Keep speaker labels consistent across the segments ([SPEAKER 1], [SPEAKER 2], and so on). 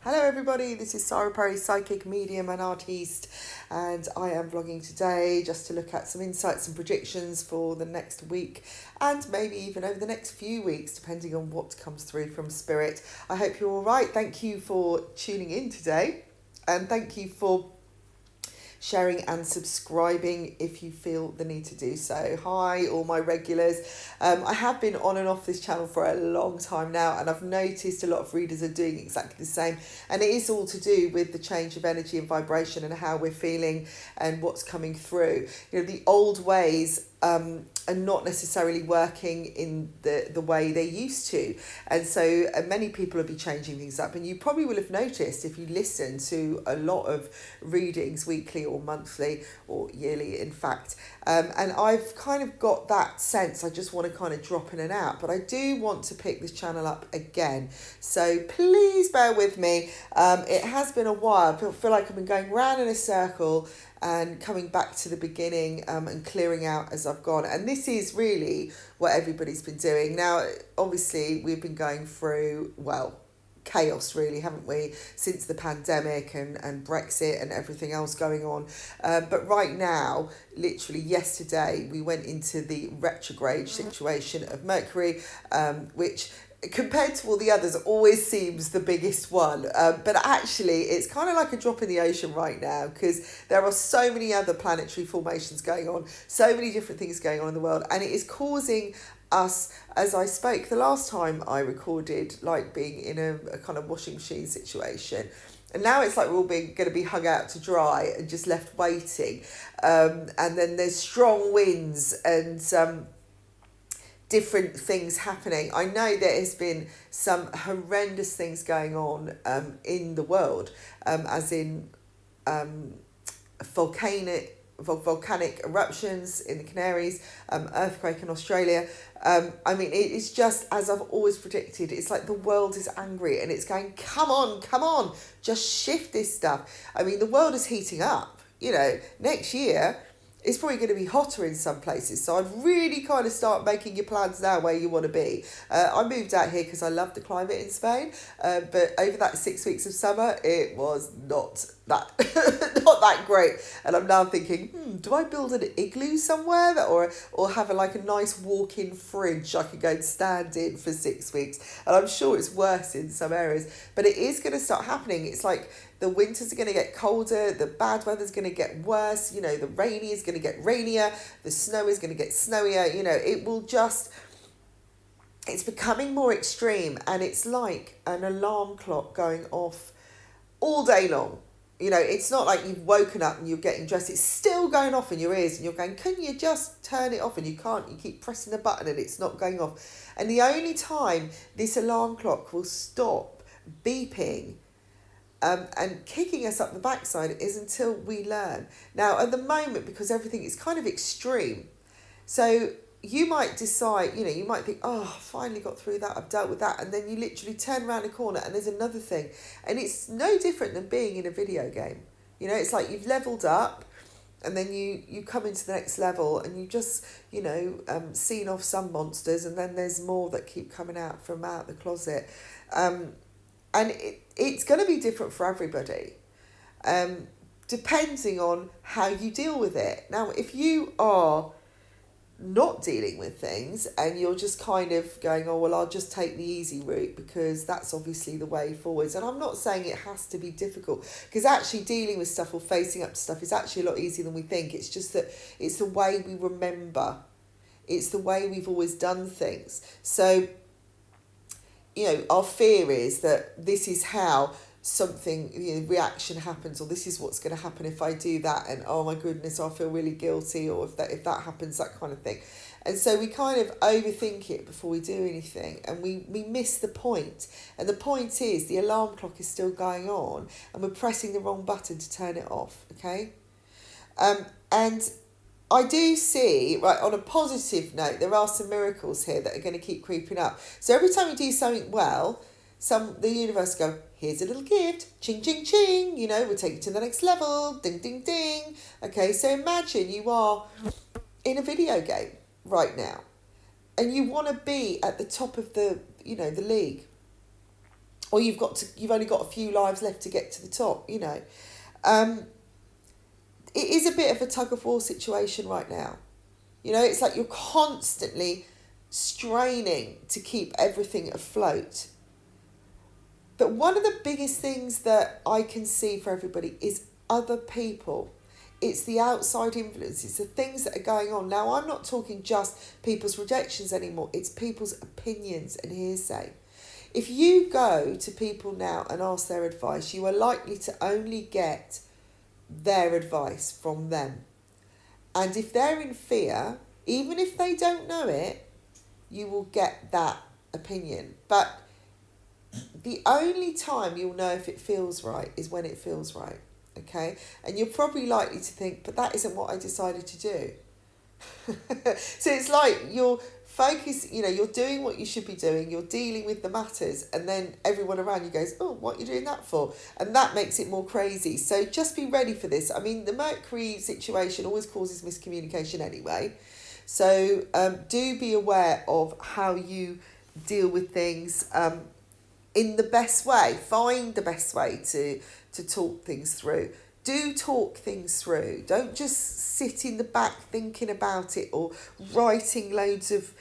[SPEAKER 1] Hello everybody, this is Sarah Perry, psychic medium and artiste, and I am vlogging today just to look at some insights and predictions for the next week and maybe even over the next few weeks depending on what comes through from Spirit. I hope you're all right. Thank you for tuning in today and thank you for sharing and subscribing if you feel the need to do so. Hi all my regulars. I have been on and off this channel for a long time now, and I've noticed a lot of readers are doing exactly the same, and it is all to do with the change of energy and vibration and how we're feeling and what's coming through. You know, the old ways are not necessarily working in the way they used to, and so many people will be changing things up, and you probably will have noticed if you listen to a lot of readings weekly or monthly or yearly in fact, and I've kind of got that sense I just want to kind of drop in and out, but I do want to pick this channel up again, so please bear with me. It has been a while. I feel like I've been going round in a circle and coming back to the beginning and clearing out as I've gone. And this is really what everybody's been doing. Now, obviously, we've been going through, well, chaos really, haven't we, since the pandemic and Brexit and everything else going on. But right now, literally yesterday, we went into the retrograde situation of Mercury, which compared to all the others always seems the biggest one, but actually it's kind of like a drop in the ocean right now because there are so many other planetary formations going on, so many different things going on in the world, and it is causing us, as I spoke the last time I recorded, like being in a kind of washing machine situation. And now it's like we're all going to be hung out to dry and just left waiting, and then there's strong winds and different things happening. I know there has been some horrendous things going on in the world, as in volcanic eruptions in the Canaries, earthquake in Australia. I mean, it's just, as I've always predicted, it's like the world is angry and it's going, come on, just shift this stuff. I mean, the world is heating up. You know, next year it's probably going to be hotter in some places. So I'd really kind of start making your plans now where you want to be. I moved out here because I love the climate in Spain. But over that 6 weeks of summer, it was not that not that great. And I'm now thinking, do I build an igloo somewhere or have a nice walk-in fridge I could go and stand in for 6 weeks? And I'm sure it's worse in some areas. But it is going to start happening. It's like the winters are going to get colder, the bad weather's going to get worse, you know, the rainy is going to get rainier, the snow is going to get snowier, you know, it will just, it's becoming more extreme, and it's like an alarm clock going off all day long. You know, it's not like you've woken up and you're getting dressed, it's still going off in your ears and you're going, can you just turn it off? And you can't, you keep pressing the button and it's not going off. And the only time this alarm clock will stop beeping and kicking us up the backside is until we learn. Now, at the moment, because everything is kind of extreme, so you might decide, you know, you might think, oh, I finally got through that, I've dealt with that, and then you literally turn around the corner and there's another thing. And it's no different than being in a video game. You know, it's like you've leveled up and then you come into the next level and you just, you know, seen off some monsters, and then there's more that keep coming out from out the closet. And it's going to be different for everybody, depending on how you deal with it. Now, if you are not dealing with things and you're just kind of going, oh, well, I'll just take the easy route because that's obviously the way forwards. And I'm not saying it has to be difficult, because actually dealing with stuff or facing up to stuff is actually a lot easier than we think. It's just that it's the way we remember. It's the way we've always done things. So, you know, our fear is that this is how something, you know, reaction happens, or this is what's going to happen if I do that, and oh my goodness, I feel really guilty, or if that happens, that kind of thing. And so we kind of overthink it before we do anything, and we miss the point. And the point is the alarm clock is still going on and we're pressing the wrong button to turn it off, okay? And I do see, right, on a positive note, there are some miracles here that are going to keep creeping up. So every time you do something well, the universe go, here's a little gift, ching, ching, ching, you know, we'll take you to the next level, ding, ding, ding. Okay, so imagine you are in a video game right now and you want to be at the top of the, you know, the league. or you've only got a few lives left to get to the top, you know. It is a bit of a tug of war situation right now. You know, it's like you're constantly straining to keep everything afloat. But one of the biggest things that I can see for everybody is other people. It's the outside influences, the things that are going on. Now, I'm not talking just people's rejections anymore. It's people's opinions and hearsay. If you go to people now and ask their advice, you are likely to only get their advice from them. And if they're in fear, even if they don't know it, you will get that opinion. But the only time you'll know if it feels right is when it feels right, okay? And you're probably likely to think, but that isn't what I decided to do. So it's like you're focused, you know, you're doing what you should be doing, you're dealing with the matters, and then everyone around you goes, oh, what are you doing that for? And that makes it more crazy. So just be ready for this. I mean, the Mercury situation always causes miscommunication anyway. So do be aware of how you deal with things in the best way. Find the best way to talk things through. Do talk things through. Don't just sit in the back thinking about it or writing loads of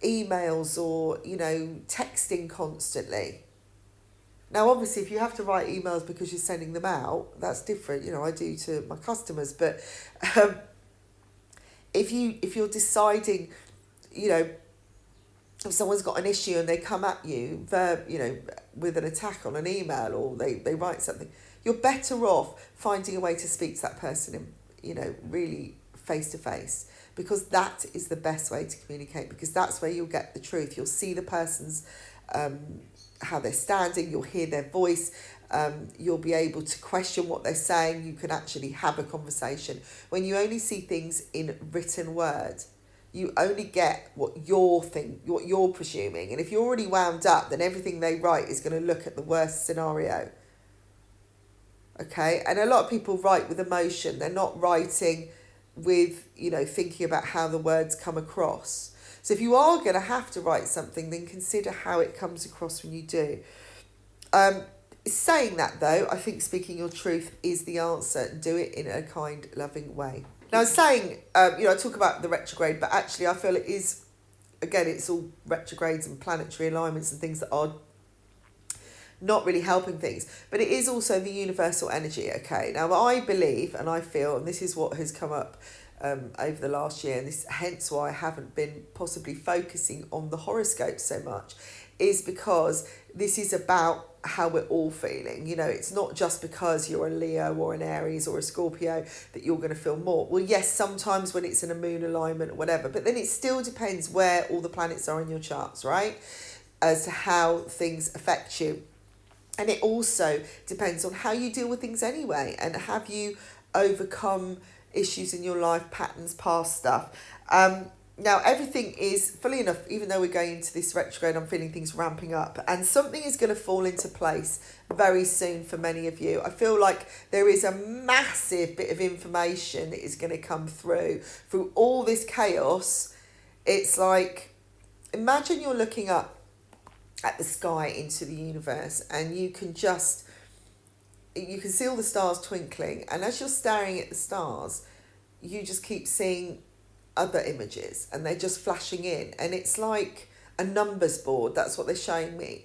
[SPEAKER 1] emails or, you know, texting constantly. Now, obviously, if you have to write emails because you're sending them out, that's different. You know, I do to my customers. But if you're deciding, you know, if someone's got an issue and they come at you, you know, with an attack on an email or they write something, you're better off finding a way to speak to that person in, you know, really face to face, because that is the best way to communicate, because that's where you'll get the truth. You'll see the person's, how they're standing, you'll hear their voice, you'll be able to question what they're saying, you can actually have a conversation. When you only see things in written word, you only get what you're presuming. And if you're already wound up, then everything they write is going to look at the worst scenario. Okay? And a lot of people write with emotion. They're not writing with, you know, thinking about how the words come across. So if you are going to have to write something, then consider how it comes across when you do. Saying that, though, I think speaking your truth is the answer. Do it in a kind, loving way. Now, I was saying, you know, I talk about the retrograde, but actually I feel it is, again, it's all retrogrades and planetary alignments and things that are not really helping things. But it is also the universal energy, okay? Now, I believe and I feel, and this is what has come up over the last year, and this hence why I haven't been possibly focusing on the horoscope so much, is because this is about how we're all feeling. You know, it's not just because you're a Leo or an Aries or a Scorpio that you're going to feel more. Well, yes, sometimes when it's in a moon alignment or whatever, but then it still depends where all the planets are in your charts, right? As to how things affect you. And it also depends on how you deal with things anyway, and have you overcome issues in your life, patterns, past stuff. Now, everything is, fully enough, even though we're going into this retrograde, I'm feeling things ramping up, and something is going to fall into place very soon for many of you. I feel like there is a massive bit of information that is going to come through all this chaos. It's like, imagine you're looking up at the sky into the universe, and you can see all the stars twinkling, and as you're staring at the stars, you just keep seeing other images, and they're just flashing in, and it's like a numbers board. That's what they're showing me,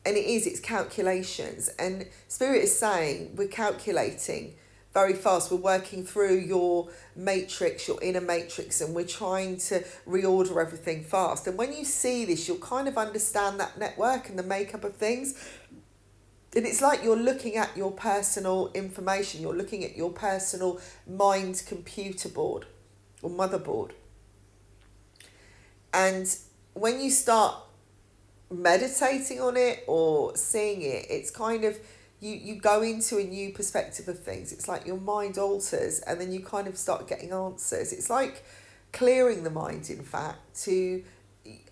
[SPEAKER 1] and it's calculations, and Spirit is saying we're calculating very fast. We're working through your matrix, your inner matrix, and we're trying to reorder everything fast. And when you see this, you'll kind of understand that network and the makeup of things. And it's like you're looking at your personal information. You're looking at your personal mind computer board or motherboard. And when you start meditating on it or seeing it, it's kind of, you go into a new perspective of things. It's like your mind alters, and then you kind of start getting answers. It's like clearing the mind, in fact, to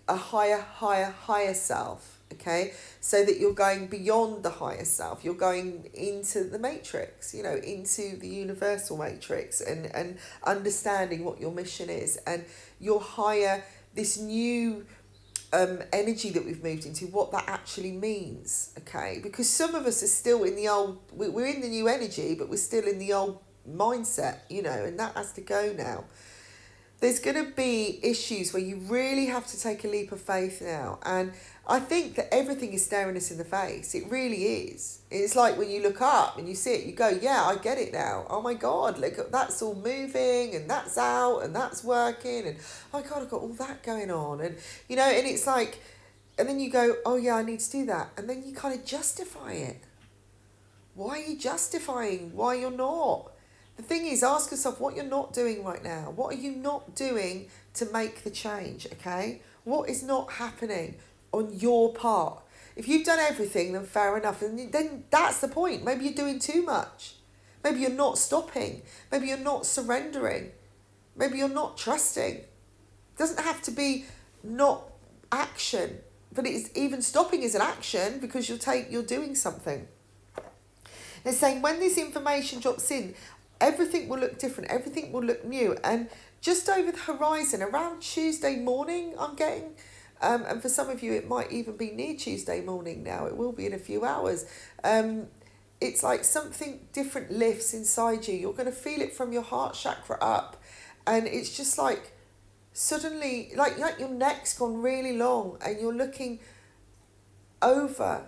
[SPEAKER 1] a higher self, okay? So that you're going beyond the higher self. You're going into the matrix, you know, into the universal matrix, and understanding what your mission is. And your higher, this new energy that we've moved into, what that actually means, okay? Because some of us are still in the old, we're in the new energy, but we're still in the old mindset, you know, and that has to go now. There's going to be issues where you really have to take a leap of faith now. And I think that everything is staring us in the face. It really is. It's like when you look up and you see it, you go, yeah, I get it now. Oh my God, look, that's all moving and that's out and that's working. And oh my God, I've got all that going on. And, you know, and it's like, and then you go, oh yeah, I need to do that. And then you kind of justify it. Why are you justifying why you're not? The thing is, ask yourself what you're not doing right now. What are you not doing to make the change, okay? What is not happening on your part? If you've done everything, then fair enough. And then that's the point. Maybe you're doing too much. Maybe you're not stopping. Maybe you're not surrendering. Maybe you're not trusting. It doesn't have to be not action. But it's even stopping is an action because you're doing something. They're saying when this information drops in, everything will look different. Everything will look new. And just over the horizon, around Tuesday morning, I'm getting, and for some of you, it might even be near Tuesday morning now. It will be in a few hours. It's like something different lifts inside you. You're going to feel it from your heart chakra up. And it's just like suddenly, like your neck's gone really long and you're looking over.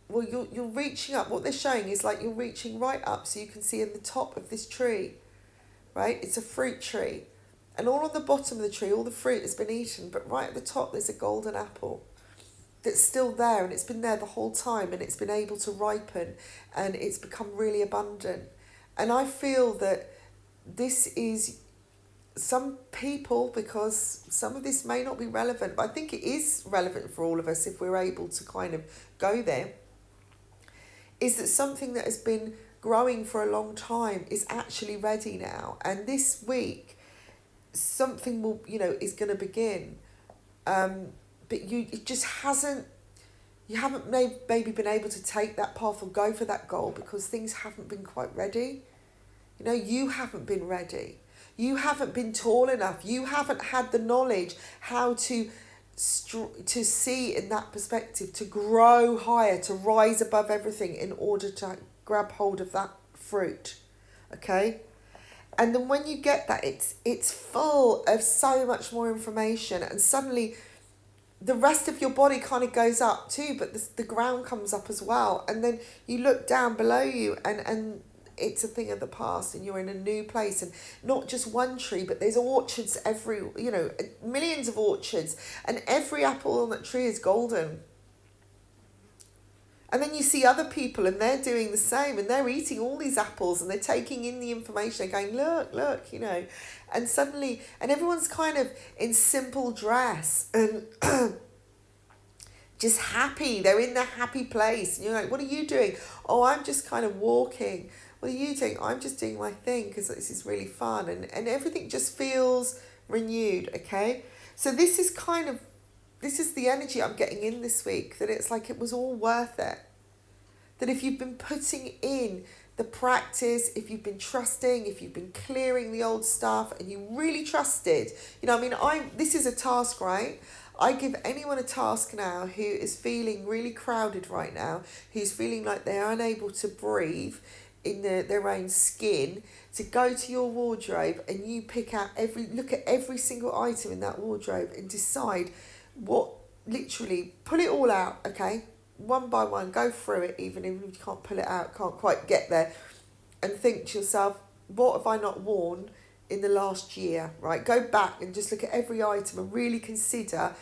[SPEAKER 1] Well, you're reaching up. What they're showing is like you're reaching right up so you can see in the top of this tree, right? It's a fruit tree. And all on the bottom of the tree, all the fruit has been eaten, but right at the top there's a golden apple that's still there, and it's been there the whole time, and it's been able to ripen, and it's become really abundant. And I feel that this is some people, because some of this may not be relevant, but I think it is relevant for all of us if we're able to kind of go there, is that something that has been growing for a long time is actually ready now. And this week, something will, is going to begin. But it just you haven't maybe been able to take that path or go for that goal because things haven't been quite ready. You haven't been ready. You haven't been tall enough. You haven't had the knowledge how to see in that perspective, to grow higher, to rise above everything in order to grab hold of that fruit, okay? And then when you get that, it's full of so much more information, and suddenly the rest of your body kind of goes up too, but the ground comes up as well, and then you look down below you and it's a thing of the past, and you're in a new place, and not just one tree, but there's orchards millions of orchards, and every apple on that tree is golden. And then you see other people and they're doing the same, and they're eating all these apples, and they're taking in the information, they're going, look, and suddenly, and everyone's kind of in simple dress and just happy. They're in the happy place. And you're like, what are you doing? Oh, I'm just kind of walking. What are you doing? I'm just doing my thing because this is really fun, and everything just feels renewed, okay? So this is the energy I'm getting in this week, that it's like it was all worth it. That if you've been putting in the practice, if you've been trusting, if you've been clearing the old stuff and you really trusted, this is a task, right? I give anyone a task now who is feeling really crowded right now, who's feeling like they're unable to breathe in their own skin, to go to your wardrobe and you look at every single item in that wardrobe and decide literally pull it all out, okay? One by one, go through it, even if you can't pull it out, can't quite get there, and think to yourself, what have I not worn in the last year, right? Go back and just look at every item and really consider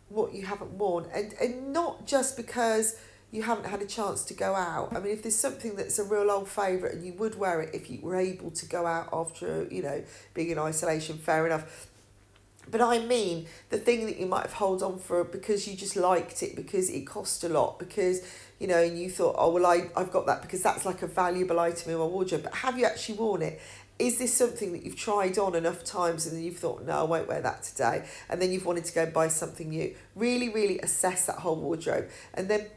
[SPEAKER 1] what you haven't worn, and not just because you haven't had a chance to go out. I mean, if there's something that's a real old favourite and you would wear it if you were able to go out after, being in isolation, fair enough. But I mean, the thing that you might have held on for because you just liked it, because it cost a lot, because, and you thought, oh, well, I've got that because that's like a valuable item in my wardrobe. But have you actually worn it? Is this something that you've tried on enough times and then you've thought, no, I won't wear that today, and then you've wanted to go and buy something new? Really, really assess that whole wardrobe, and then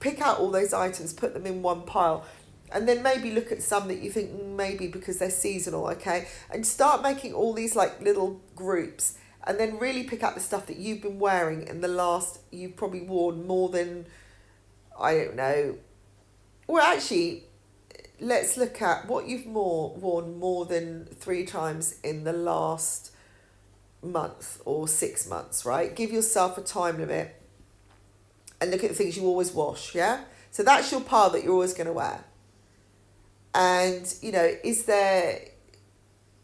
[SPEAKER 1] pick out all those items, put them in one pile, and then maybe look at some that you think maybe because they're seasonal, okay? And start making all these like little groups And then really pick up the stuff that you've been wearing in the last, you've probably worn more than, I don't know. Well, actually, let's look at what you've worn more than 3 times in the last month or 6 months, right? Give yourself a time limit and look at the things you always wash, yeah? So that's your pile that you're always going to wear. And, you know, is there,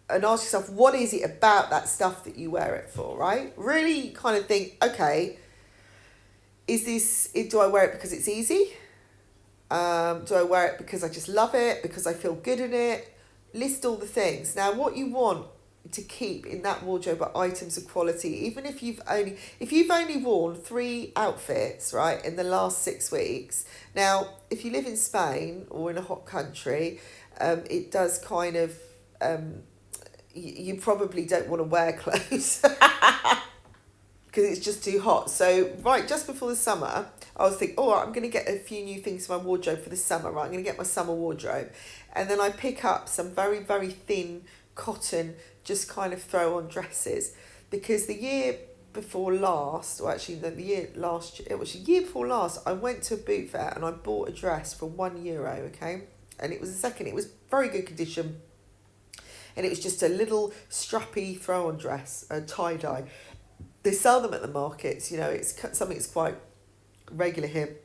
[SPEAKER 1] and ask yourself, what is it about that stuff that you wear it for, right? Really kind of think, okay, do I wear it because it's easy? Do I wear it because I just love it, because I feel good in it? List all the things. Now, what you want to keep in that wardrobe are items of quality. Even if you've only worn 3 outfits, right, in the last 6 weeks. Now, if you live in Spain or in a hot country, it does kind of, you probably don't want to wear clothes because it's just too hot. So, right, just before the summer, I was thinking, oh, I'm going to get a few new things for my wardrobe for the summer, right? I'm going to get my summer wardrobe. And then I pick up some very, very thin cotton, just kind of throw on dresses. Because the year before last, or actually the year last, it was the year before last, I went to a boot fair and I bought a dress for €1, okay? And it was it was very good condition. And it was just a little strappy throw-on dress, a tie-dye. They sell them at the markets, you know, it's something that's quite regular here,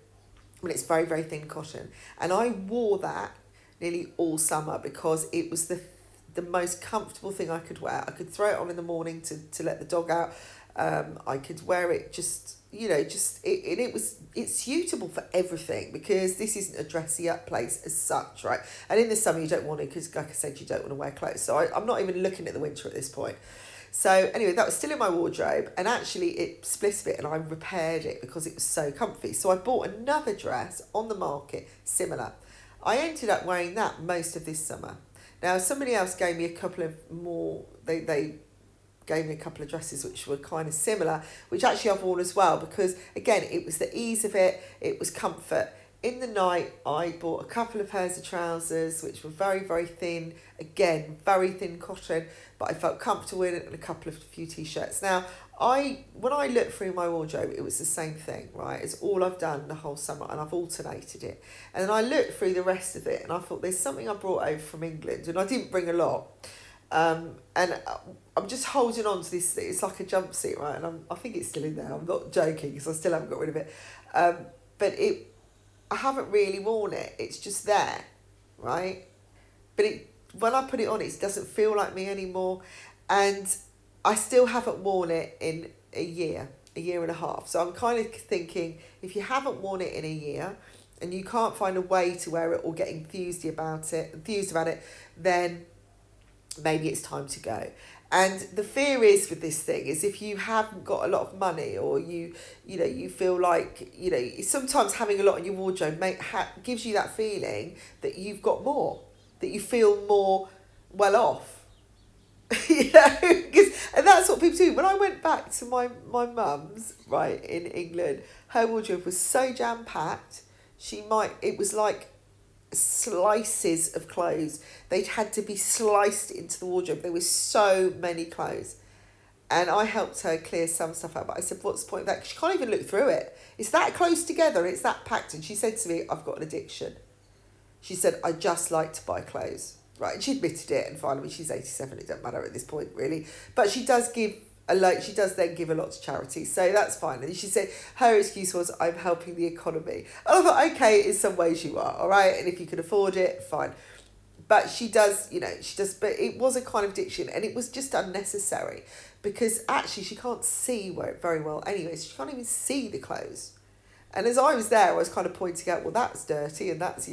[SPEAKER 1] but it's very, very thin cotton. And I wore that nearly all summer because it was the most comfortable thing I could wear. I could throw it on in the morning to let the dog out. I could wear it just, you know, it's suitable for everything because this isn't a dressy up place as such, right? And in the summer you don't want to, because like I said, you don't want to wear clothes. So I'm not even looking at the winter at this point. So anyway, that was still in my wardrobe, and actually it split a bit and I repaired it because it was so comfy. So I bought another dress on the market, similar. I ended up wearing that most of this summer. Now, somebody else gave me a couple of more, they gave me a couple of dresses which were kind of similar, which actually I've worn as well because, again, it was the ease of it, it was comfort. In the night, I bought a couple of pairs of trousers, which were very, very thin, again, very thin cotton, but I felt comfortable in it, and a few t-shirts. Now, when I looked through my wardrobe, it was the same thing, right? It's all I've done the whole summer, and I've alternated it. And then I looked through the rest of it, and I thought, there's something I brought over from England, and I didn't bring a lot. And I'm just holding on to this, it's like a jumpsuit, right? And I think it's still in there, I'm not joking, because I still haven't got rid of it. But I haven't really worn it, it's just there, right? But when I put it on, it doesn't feel like me anymore. And I still haven't worn it in a year and a half. So I'm kind of thinking, if you haven't worn it in a year and you can't find a way to wear it or get enthused about it, then maybe it's time to go. And the fear is with this thing is if you haven't got a lot of money, or you feel like, sometimes having a lot in your wardrobe gives you that feeling that you've got more, that you feel more well off. And that's what people do. When I went back to my mum's, right, in England, her wardrobe was so jam-packed, it was like slices of clothes. They'd had to be sliced into the wardrobe. There were so many clothes. And I helped her clear some stuff out, but I said, what's the point of that? 'Cause she can't even look through it. It's that close together, it's that packed. And she said to me, I've got an addiction. She said, I just like to buy clothes. Right, and she admitted it, and finally she's 87, it doesn't matter at this point, really. But she does then give a lot to charity, so that's fine. And she said her excuse was, I'm helping the economy. And I thought, okay, in some ways you are, all right, and if you can afford it, fine. But she does, but it was a kind of addiction, and it was just unnecessary, because actually she can't see very well anyway, so she can't even see the clothes. And as I was there, I was kind of pointing out, well, that's dirty, and that's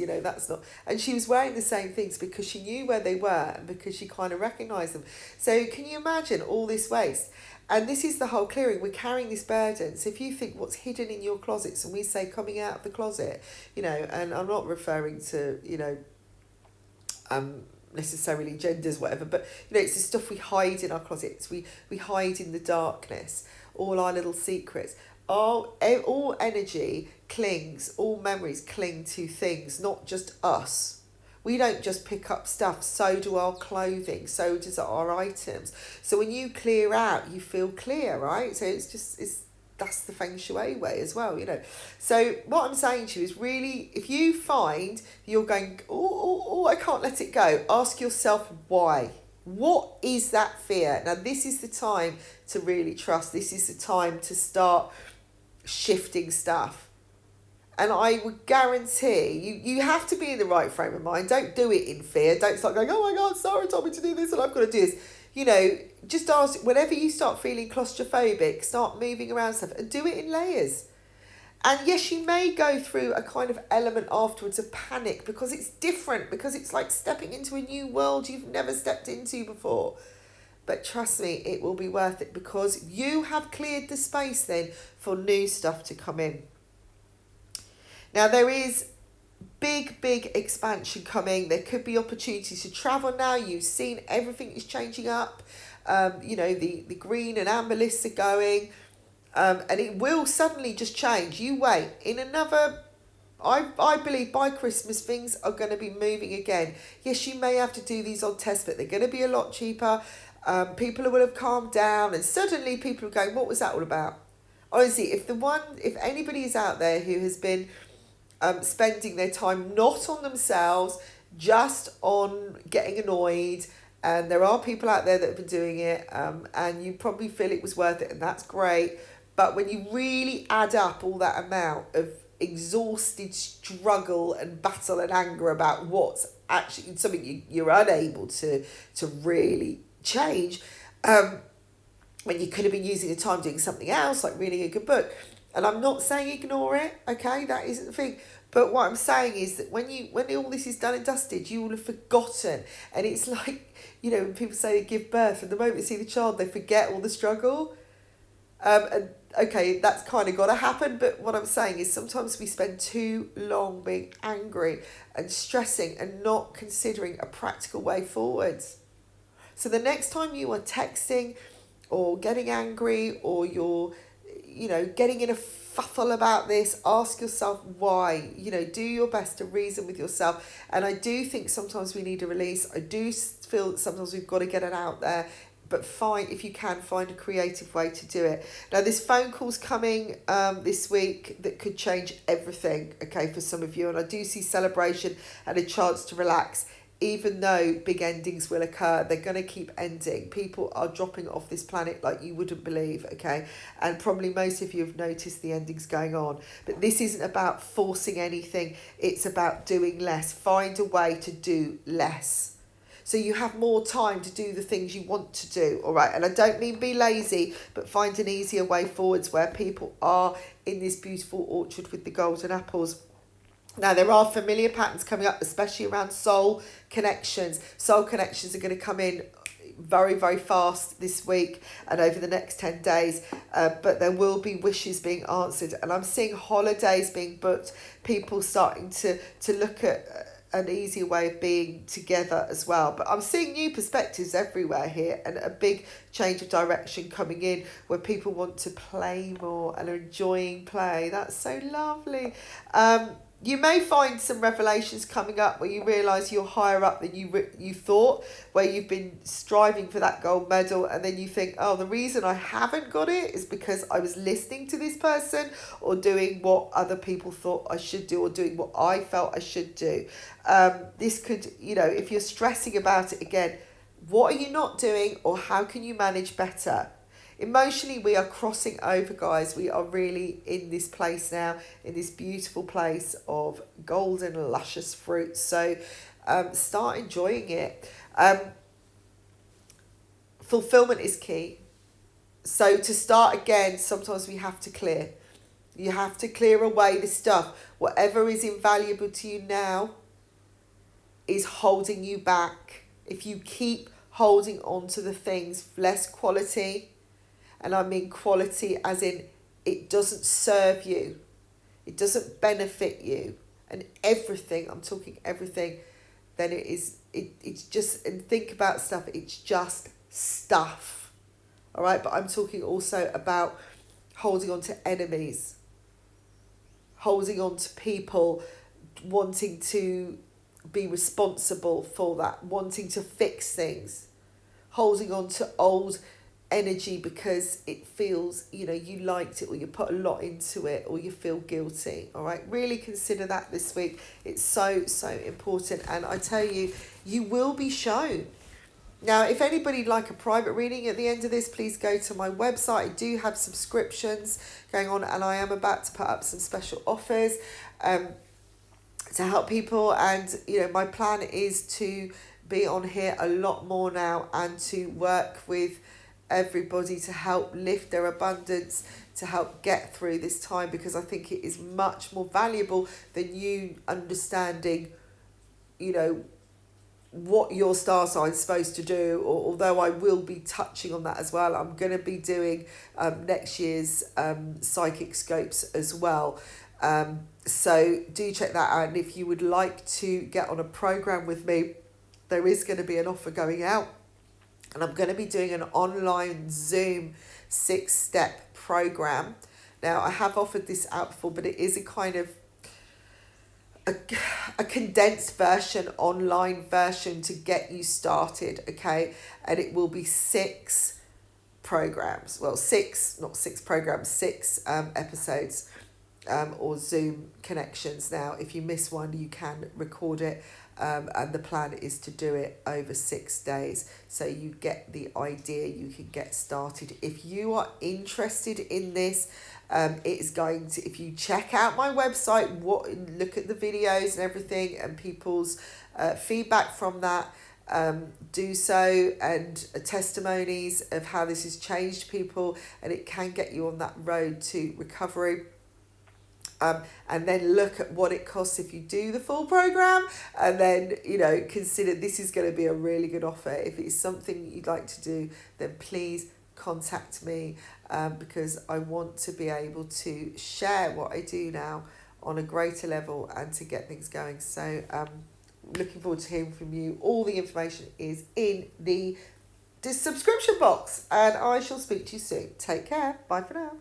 [SPEAKER 1] not. And she was wearing the same things because she knew where they were and because she kind of recognised them. So can you imagine all this waste? And this is the whole clearing. We're carrying this burden. So if you think what's hidden in your closets, and we say coming out of the closet, and I'm not referring to, necessarily genders, whatever, but, it's the stuff we hide in our closets. We hide in the darkness, all our little secrets. All energy clings, all memories cling to things, not just us. We don't just pick up stuff, so do our clothing, so does our items. So when you clear out, you feel clear, right? So that's the feng shui way as well, you know. So what I'm saying to you is, really, if you find you're going, oh, I can't let it go, ask yourself why. What is that fear? Now, this is the time to really trust. This is the time to start shifting stuff. And I would guarantee you have to be in the right frame of mind. Don't do it in fear. Don't start going, oh my God, Sarah told me to do this and I've got to do this. You know, just ask, whenever you start feeling claustrophobic, start moving around stuff and do it in layers. And yes, you may go through a kind of element afterwards of panic because it's different, because it's like stepping into a new world you've never stepped into before. But trust me, it will be worth it, because you have cleared the space then for new stuff to come in. Now, there is big expansion coming. There could be opportunities to travel now. You've seen everything is changing up. You know, the green and amber lists are going. And it will suddenly just change. You wait. In another, I believe by Christmas, things are going to be moving again. Yes, you may have to do these odd tests, but they're going to be a lot cheaper. People will have calmed down. And suddenly people are going, what was that all about? Honestly, if anybody is out there who has been spending their time not on themselves, just on getting annoyed, and there are people out there that have been doing it, and you probably feel it was worth it, and that's great. But when you really add up all that amount of exhausted struggle and battle and anger about what's actually something you're unable to really change, when you could have been using the time doing something else, like reading a good book. And I'm not saying ignore it, okay? That isn't the thing. But what I'm saying is that when all this is done and dusted, you will have forgotten. And it's like, you know, when people say they give birth, and the moment they see the child, they forget all the struggle. And okay, that's kind of got to happen. But what I'm saying is sometimes we spend too long being angry and stressing and not considering a practical way forwards. So the next time you are texting or getting angry, or you're, you know, getting in a fuffle about this, ask yourself why. You know, do your best to reason with yourself. And I do think sometimes we need a release. I do feel that sometimes we've got to get it out there. But if you can, find a creative way to do it. Now, this phone call's coming this week that could change everything, okay, for some of you. And I do see celebration and a chance to relax. Even though big endings will occur, they're going to keep ending. People are dropping off this planet like you wouldn't believe, okay? And probably most of you have noticed the endings going on. But this isn't about forcing anything. It's about doing less. Find a way to do less, so you have more time to do the things you want to do, all right? And I don't mean be lazy, but find an easier way forwards where people are in this beautiful orchard with the golden apples. Now, there are familiar patterns coming up, especially around soul connections. Soul connections are going to come in very fast this week and over the next 10 days. But there will be wishes being answered. And I'm seeing holidays being booked, people starting to look at an easier way of being together as well. But I'm seeing new perspectives everywhere here, and a big change of direction coming in where people want to play more and are enjoying play. That's so lovely. You may find some revelations coming up where you realise you're higher up than you thought, where you've been striving for that gold medal, and then you think, oh, the reason I haven't got it is because I was listening to this person or doing what other people thought I should do or doing what I felt I should do. This could, you know, if you're stressing about it again, what are you not doing, or how can you manage better? Emotionally, we are crossing over, guys. We are really in this place now, in this beautiful place of golden, luscious fruit. So start enjoying it. Fulfillment is key. So to start again, sometimes we have to clear. You have to clear away the stuff. Whatever is invaluable to you now is holding you back. If you keep holding on to the things, less quality, and I mean quality as in it doesn't serve you, it doesn't benefit you, and everything, I'm talking everything, then it's just, and think about stuff, it's just stuff, all right? But I'm talking also about holding on to enemies, holding on to people, wanting to be responsible for that, wanting to fix things, holding on to old energy because it feels, you know, you liked it or you put a lot into it or you feel guilty. All right, really consider that this week. It's so important, and I tell you, you will be shown. Now, if anybody'd like a private reading at the end of this, please go to my website. I do have subscriptions going on, and I am about to put up some special offers to help people. And, you know, my plan is to be on here a lot more now and to work with everybody to help lift their abundance, to help get through this time, because I think it is much more valuable than you understanding, you know, what your star sign is supposed to do, or although I will be touching on that as well. I'm going to be doing next year's psychic scopes as well, so do check that out. And if you would like to get on a program with me, there is going to be an offer going out, and I'm going to be doing an online Zoom 6-step program. Now, I have offered this out before, but it is a kind of a condensed version, online version to get you started, okay? And it will be 6 programs. Well, not 6 programs, 6 episodes or Zoom connections. Now, if you miss one, you can record it. And the plan is to do it over 6 days. So you get the idea, you can get started. If you are interested in this, it is going to, if you check out my website, look at the videos and everything and people's feedback from that, do so, and testimonies of how this has changed people, and it can get you on that road to recovery. And then look at what it costs if you do the full program, and then, you know, consider this is going to be a really good offer. If it's something you'd like to do, then please contact me, because I want to be able to share what I do now on a greater level and to get things going. So looking forward to hearing from you. All the information is in the subscription box, and I shall speak to you soon. Take care. Bye for now.